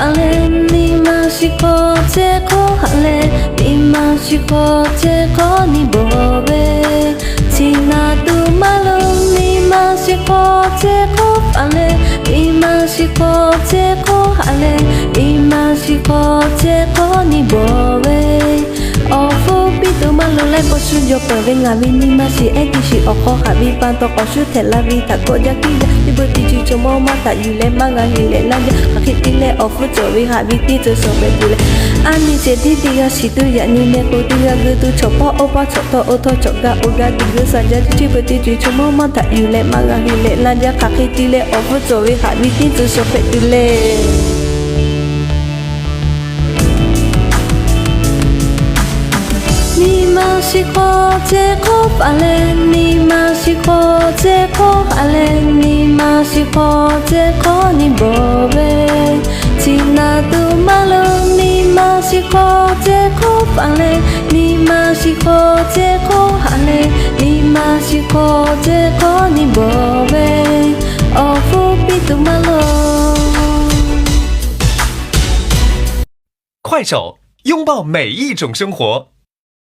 反正你嘛是靠这靠下来，你嘛是靠这靠你无呗。起那都马路，你嘛是靠这靠反正你嘛是靠这靠下来，你嘛是靠这靠你无呗。哦，不比都马路来不是就不为俺们你嘛是爱的是哦，好哈比班都搞出特拉比他国家给的，你不地区就么嘛他有来嘛个有来那就他去的来哦，不作为哈比地就说不的来，俺你这地地个是都呀，你那个地个个都戳破欧巴戳到欧头戳个欧个地个三家地区不地区就么嘛他有来嘛个有来那就他去的来哦，不作为哈比地就说不的来。你嘛是靠这靠反正你嘛是靠这靠下来，你嘛是靠这靠你无呗。起那都马路，你嘛是靠这靠反正你嘛是靠这靠下来，你嘛是靠这靠你无呗。哦，不比都马路。快手，拥抱每一种生活。